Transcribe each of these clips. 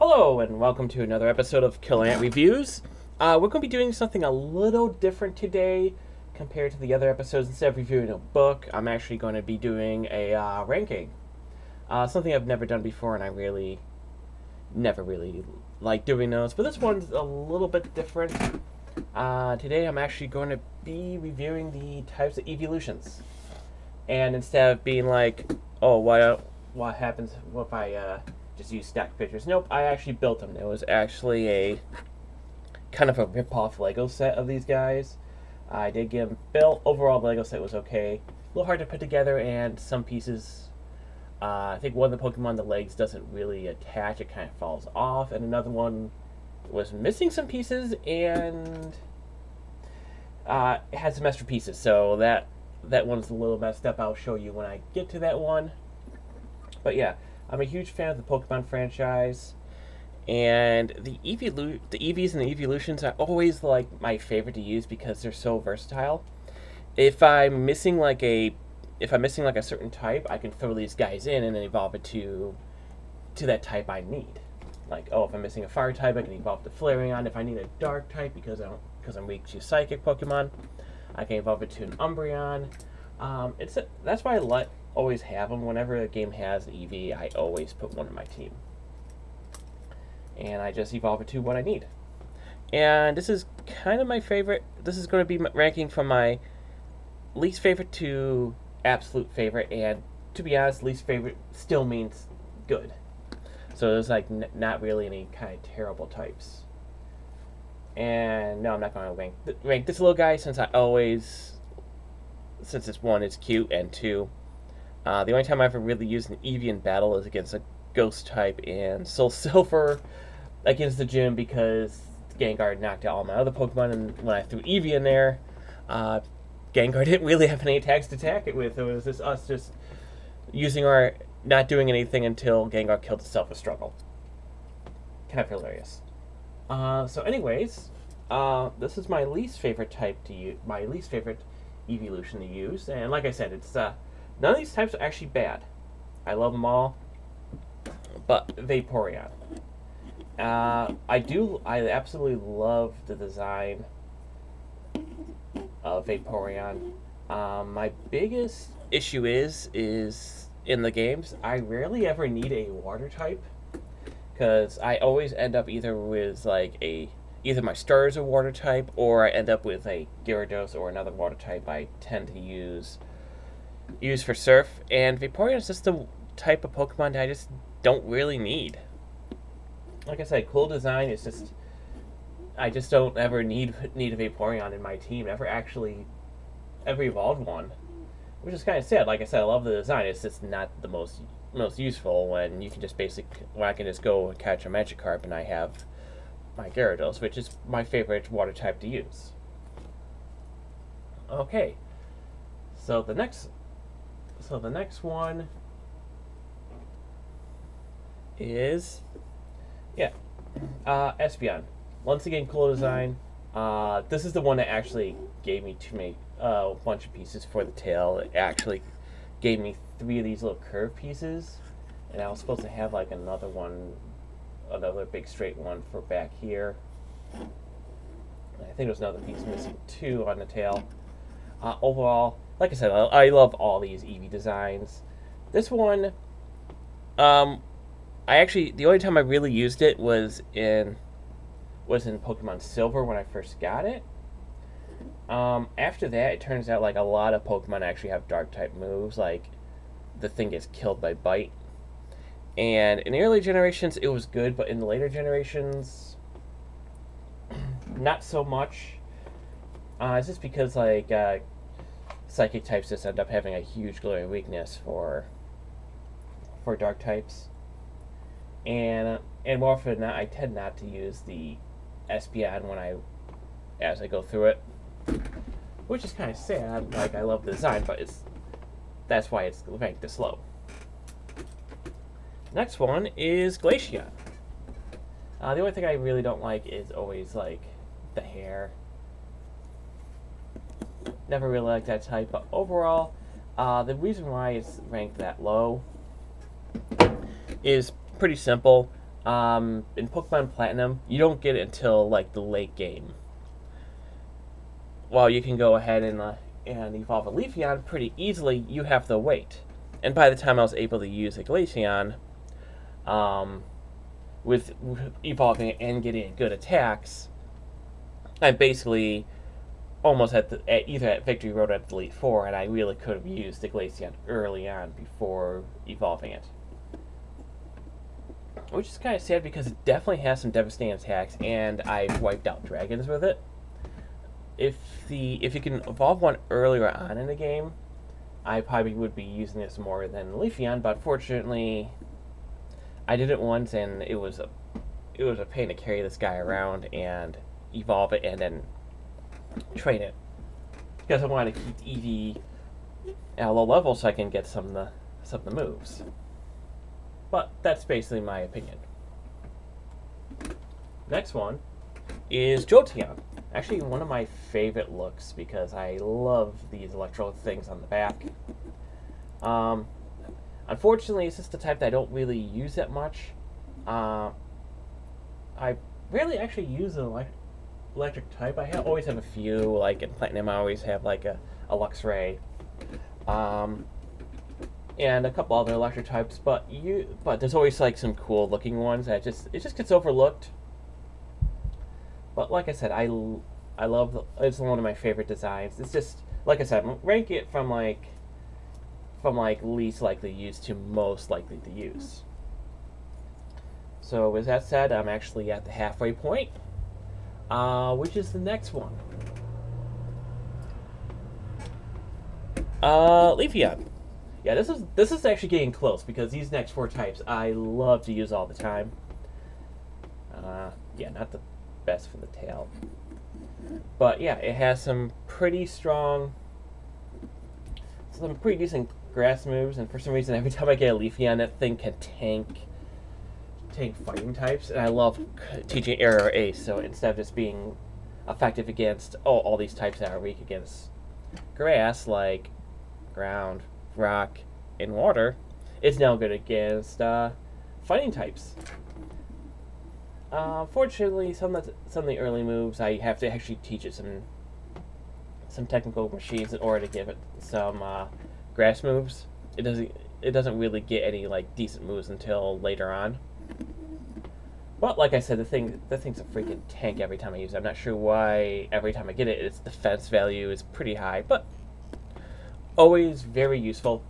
Hello, and welcome to another episode of Kill Ant Reviews. We're going to be doing something a little different today compared to the other episodes. Instead of reviewing a book, I'm actually going to be doing a ranking. Something I've never done before, and I never really like doing those. But this one's a little bit different. Today I'm actually going to be reviewing the types of evolutions. And instead of being like, oh, what happens if I just use stacked pictures? Nope, I actually built them. It was actually a kind of a rip-off Lego set of these guys. I did get them built. Overall, the Lego set was okay. A little hard to put together, and some pieces, I think one of the Pokemon, the legs doesn't really attach. It kind of falls off, and another one was missing some pieces, and it had some extra pieces, so that one's a little messed up. I'll show you when I get to that one. But yeah, I'm a huge fan of the Pokemon franchise, and the Eevees and the Eeveelutions are always like my favorite to use because they're so versatile. If I'm missing like a certain type, I can throw these guys in and then evolve it to that type I need. Like, oh, if I'm missing a fire type, I can evolve the Flareon. If I need a dark type because I'm weak to psychic Pokemon, I can evolve it to an Umbreon. That's why I always have them. Whenever a game has an Eevee, I always put one in my team. And I just evolve it to what I need. And this is kind of my favorite. This is going to be ranking from my least favorite to absolute favorite. And to be honest, least favorite still means good. So there's like not really any kind of terrible types. And no, I'm not going to rank this little guy since it's one, it's cute, and two, the only time I ever really used an Eevee in battle is against a ghost type and Soul Silver against the gym because Gengar knocked out all my other Pokemon, and when I threw Eevee in there, Gengar didn't really have any attacks to attack it with. It was just us just using our not doing anything until Gengar killed itself with struggle. Kind of hilarious. So anyways, this is my least favorite type to use, my least favorite evolution to use, and like I said, it's none of these types are actually bad. I love them all, but Vaporeon. I absolutely love the design of Vaporeon. My biggest issue is in the games, I rarely ever need a water type, because I always end up either with like either my starter is a water type, or I end up with a Gyarados or another water type I tend to use for Surf. And Vaporeon is just the type of Pokemon that I just don't really need. Like I said, cool design is just, I just don't ever need a Vaporeon in my team. Never evolved one, which is kind of sad. Like I said, I love the design. It's just not the most useful when you can just when I can just go and catch a Magikarp and I have my Gyarados, which is my favorite water type to use. Okay, so the next one is Espeon. Once again, cool design. This is the one that actually gave me a bunch of pieces for the tail. It actually gave me 3 of these little curved pieces, and I was supposed to have like another big straight one for back here. I think there's another piece missing too on the tail. Overall, like I said, I love all these Eevee designs. This one, the only time I really used it was in Pokemon Silver when I first got it. After that, it turns out like a lot of Pokemon actually have dark type moves, like the thing gets killed by Bite. And in the early generations, it was good, but in the later generations, not so much. It's just because like psychic types just end up having a huge glaring weakness for dark types. And more often than not, I tend not to use the Espeon as I go through it, which is kind of sad. Like, I love the design, but that's why it's ranked this low. Next one is Glacial. The only thing I really don't like is always like the hair. Never really liked that type, but overall, the reason why it's ranked that low is pretty simple. In Pokemon Platinum, you don't get it until like the late game. While you can go ahead and evolve a Leafeon pretty easily, you have to wait. And by the time I was able to use a Glacial, with evolving it and getting good attacks, I basically almost either at Victory Road or at Elite Four, and I really could have used the Glacial early on before evolving it. Which is kind of sad because it definitely has some devastating attacks, and I've wiped out dragons with it. If you can evolve one earlier on in the game, I probably would be using this more than Leafeon, but fortunately, I did it once, and it was a pain to carry this guy around and evolve it and then train it, because I wanted to keep Eevee at a low level so I can get some of the moves. But that's basically my opinion. Next one is Jolteon. Actually, one of my favorite looks because I love these electro things on the back. Unfortunately, it's just the type that I don't really use that much. I rarely actually use an electric type. I always have a few, like in Platinum I always have like a Luxray. And a couple other electric types, but there's always like some cool looking ones that it just gets overlooked. But like I said, I love it's one of my favorite designs. It's just like I said, rank it from least likely to use to most likely to use. So with that said, I'm actually at the halfway point, which is the next one. Leafeon. Yeah, this is actually getting close because these next four types I love to use all the time. Yeah, not the best for the tail, but yeah, it has some pretty decent grass moves, and for some reason, every time I get a Leafeon, that thing can tank fighting types, and I love teaching Air or Ace. So instead of just being effective against all these types that are weak against grass, like ground, rock, and water, it's now good against fighting types. Fortunately, some of the early moves I have to actually teach it some technical machines in order to give it some grass moves. It doesn't really get any like decent moves until later on. But like I said, the thing's a freaking tank every time I use it. I'm not sure why every time I get it, its defense value is pretty high, but always very useful.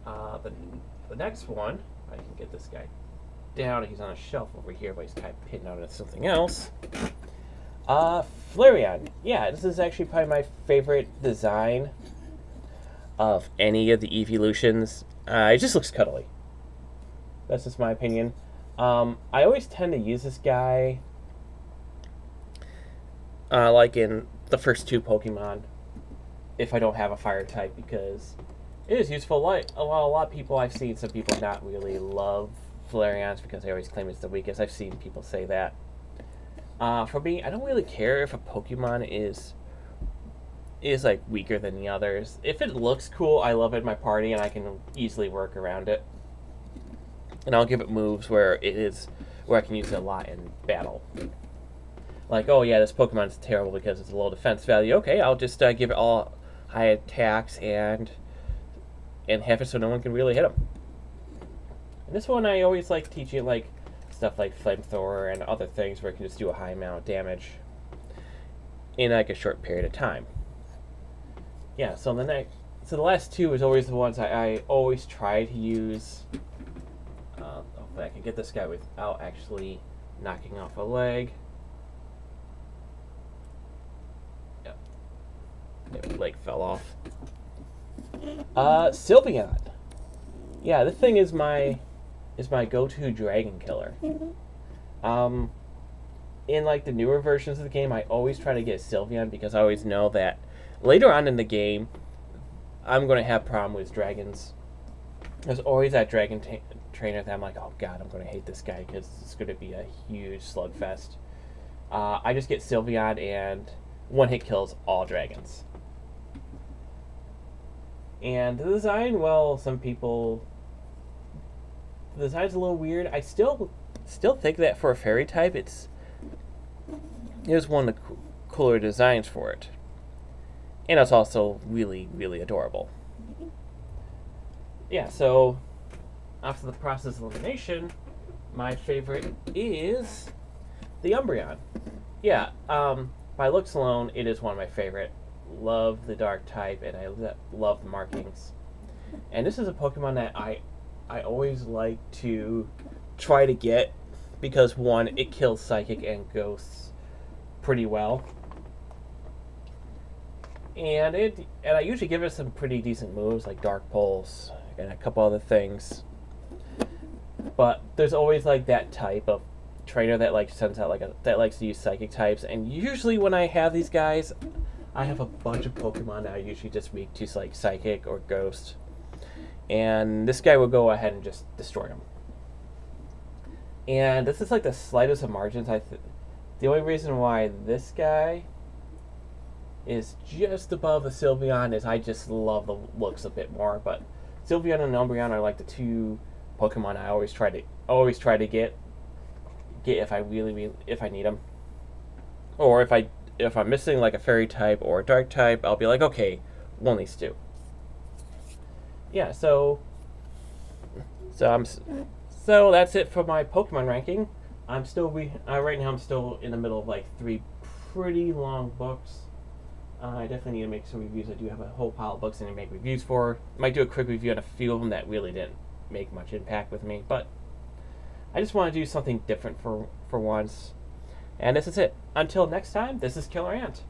The next one, I can get this guy down. He's on a shelf over here, but he's kind of pinned out at something else. Flareon. Yeah, this is actually probably my favorite design of any of the Eeveelutions. It just looks cuddly. That's just my opinion. I always tend to use this guy like in the first two Pokemon if I don't have a fire type, because it is useful. Like a lot of people I've seen, some people not really love Flareons because they always claim it's the weakest. I've seen people say that. For me, I don't really care if a Pokemon is like weaker than the others. If it looks cool, I love it in my party, and I can easily work around it. And I'll give it moves where I can use it a lot in battle. Like, oh yeah, this Pokemon's terrible because it's a low defense value. Okay, I'll just give it all high attacks and have it so no one can really hit him. And this one I always like teaching like stuff like Flamethrower and other things where it can just do a high amount of damage in like a short period of time. Yeah, so the last two is always the ones I always try to use. Hopefully I can get this guy without actually knocking off a leg. Yep. The leg fell off. Sylveon. Yeah, this thing is my go-to dragon killer. In like the newer versions of the game, I always try to get Sylveon because I always know that later on in the game, I'm going to have problem with dragons. There's always that dragon trainer that I'm like, oh god, I'm going to hate this guy because it's going to be a huge slugfest. I just get Sylveon and one hit kills all dragons. And the design, well, some people the design's a little weird. I still think that for a fairy type, it is one of the cooler designs for it. And it's also really, really adorable. Yeah, so after the process of elimination, my favorite is the Umbreon. Yeah, by looks alone, it is one of my favorite. Love the dark type, and I love the markings. And this is a Pokemon that I always like to try to get because, one, it kills Psychic and Ghosts pretty well. And I usually give it some pretty decent moves like Dark Pulse and a couple other things. But there's always like that type of trainer that like sends out that likes to use Psychic types, and usually when I have these guys, I have a bunch of Pokemon that I usually just make to like Psychic or Ghost, and this guy will go ahead and just destroy them. And this is like the slightest of margins. The only reason why this guy is just above the Sylveon is I just love the looks a bit more. But Sylveon and Umbreon are like the two Pokemon I always try to get if I if I need them, or if I'm missing like a fairy type or a dark type, I'll be like, okay, one of these two. Yeah, so that's it for my Pokemon ranking. I'm still right now I'm still in the middle of like 3 pretty long books. I definitely need to make some reviews. I do have a whole pile of books I need to make reviews for. Might do a quick review on a few of them that really didn't make much impact with me, but I just want to do something different for once. And this is it. Until next time, this is Killer Ant.